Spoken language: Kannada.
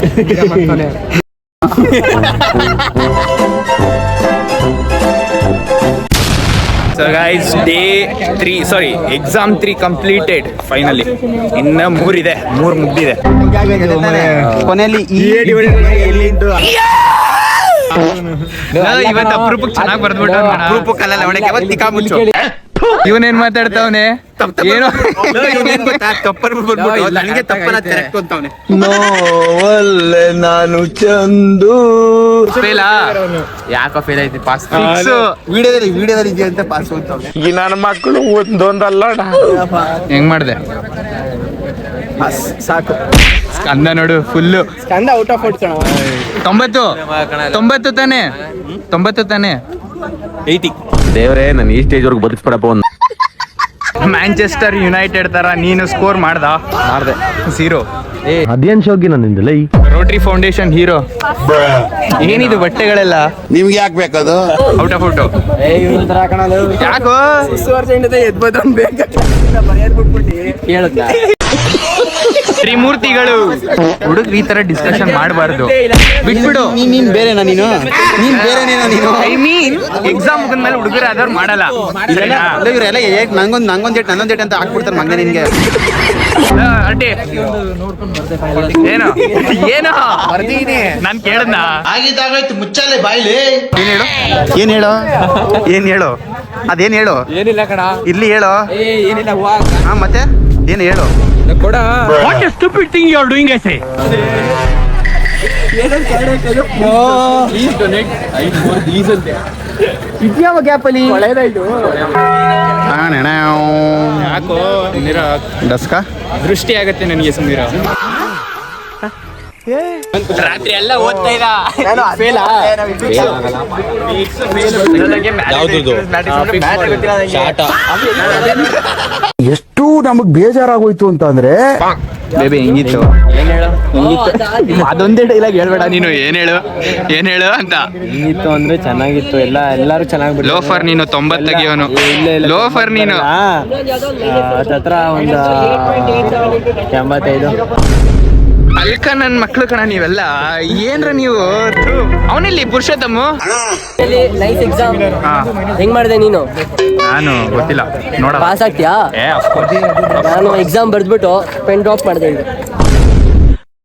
So guys, exam 3 completed finally. ಇನ್ನ 3 ಇದೆ, 3 ಮುಗ್ದಿದೆ. ಕೊನೆಯಲ್ಲಿ ಇವತ್ತು ಅಪರೂಪಕ್ಕೆ ಚೆನ್ನಾಗಿ ಬರ್ದ್ಬಿಟ್ಟ. ಅಪರೂಪಕ್ಕಲ್ಲ ಒಳಗೆ ತಿಕ್ಕಾ ಮುಚ್ಚು. ಇವನೇನ್ ಮಾತಾಡ್ತಾವನೆ? ಏನೋ ನನಗೆ ತಪ್ಪನ ತೆರಕ್ತು ಅಂತವನೆ. ನೋವಲ್ಲೆ ನಾನು ಚಂದು. ಫೇಲಾ? ಯಾಕೋ ಫೇಲ್ ಐತಿ ಪಾಸ್. ವಿಡಿಯೋದಲ್ಲಿ ಇದೆಯಾ ಅಂತ ಪಾಸ್ ಅಂತವನೆ. ಈ ನನ್ನ ಮಕ್ಕಳು ಒಂದೊಂದಲ್ಲ. ಹೆಂಗ್ ಮಾಡ್ದೆ? ಸಾಕು. ಸ್ಕಂದ ನೋಡು full. Skanda out of out 90 ತಾನೆ? 90 ತಾನೆ? 80. ದೇವ್ರೇ ನಾನು ಈ ಸ್ಟೇಜ್ ವರ್ಗು ಬದುಕ್ಸ್ಬಿಡಪ್ಪ. ಒಂದು ಮ್ಯಾಂಚೆಸ್ಟರ್ ಯುನೈಟೆಡ್ ತರ ನೀನು ಸ್ಕೋರ್ ಮಾಡ್ದೆ 0. ಅದೇನ್ ಶೋಕಿ ನನ್ನಿಂದಲೇ. Rotary foundation hero. ಏನಿದು ಬಟ್ಟೆಗಳೆಲ್ಲ ನಿಮ್ಗೆ ಯಾಕೆ ಬೇಕದು? Out of out. ಯಾಕೋ ತ್ರಿಮೂರ್ತಿಗಳು ಹುಡುಗ್ರು ಈ ತರ ಡಿಸ್ಕಷನ್ ಮಾಡಬಾರ್ದು. ಬಿಟ್ಬಿಡು. ನೀನ್ ಬೇರೆನಾ ನೀನು? ನೀನ್ ಬೇರೆನೇನಾ ನೀನು? ಐ ಮೀನ್ ಎಕ್ಸಾಮ್ ಮುಗಿದ್ಮೇಲೆ ಹುಡುಗರು ಯಾವ್ದಾದ್ರು ಮಾಡಲ್ಲ. ಇವರೆಲ್ಲ ನಂಗೊಂದ್ ಜೇಟ್ ಅಂತ ಹಾಕ್ಬಿಡ್ತಾರೆ ಮಗನೇ ನಿನ್ಗೆ. ಅಡ್ಡಿ ಏನೋ ನಾನ್ ಕೇಳದ್ನ. ಆಗಿದ್ದಾಗಾಯ್ತು ಮುಚ್ಚಾಲೆ ಬಾಯ್ಲಿ. ಏನ್ ಹೇಳು ಅದೇನ್ ಹೇಳು. ಏನಿಲ್ಲ ಕಣ. ಇಲ್ಲಿ ಹೇಳು. ಏನಿಲ್ಲ. ಹಾ ಮತ್ತೆ ಏನ್ ಹೇಳು. What a stupid thing you are doing, I say. ಇದ್ಯಾವ ಗ್ಯಾಪಲ್ಲಿ ಯಾಕೋ ಡಸ್ಕ ದೃಷ್ಟಿ ಆಗತ್ತೆ ನನಗೆ. ಸುಂದರ ರಾತ್ರಿ ಎಲ್ಲ ಓದ್ತಾ ಇದ್ದ. ಎಷ್ಟು ನಮಗ್ ಬೇಜಾರಾಗೋಯ್ತು ಅಂತ ಅಂದ್ರೆ ಬೇಬಿ ಹೆಂಗಿತ್ತು? ಅದೊಂದೇ ಡೈಲಾಗ್ ಹೇಳ್ಬೇಡ ನೀನು. ಏನ್ ಹೇಳು ಅಂತ. ಹೆಂಗಿತ್ತು ಅಂದ್ರೆ ಚೆನ್ನಾಗಿತ್ತು. ಎಲ್ಲಾರು ಚೆನ್ನಾಗಿ. ಲೋಫರ್ ನೀನು 90 ತೆಗಿಯೋನು. ಲೋಫರ್ ನೀನು. ಹತ್ರ ಒಂದು 85. ಅಲ್ಕ ನನ್ ಮಕ್ಳು ಕಣ ನೀವೆಲ್ಲ. ಏನ್ರ ನೀವು? ಅವನಲ್ಲಿ ಪುರುಷೋತ್ತಮ ನೈಸ್ ಎಕ್ಸಾಮ್. ಹೆಂಗ್ ಮಾಡಿದೆ ನೀನು? ನಾನು ಗೊತ್ತಿಲ್ಲ ನೋಡ. ಪಾಸ್ ಆಗ್ತೀಯಾ? ನಾನು ಎಕ್ಸಾಮ್ ಬರ್ದ್ಬಿಟ್ಟು ಪೆನ್ ಡ್ರಾಪ್ ಮಾಡಿದೆ.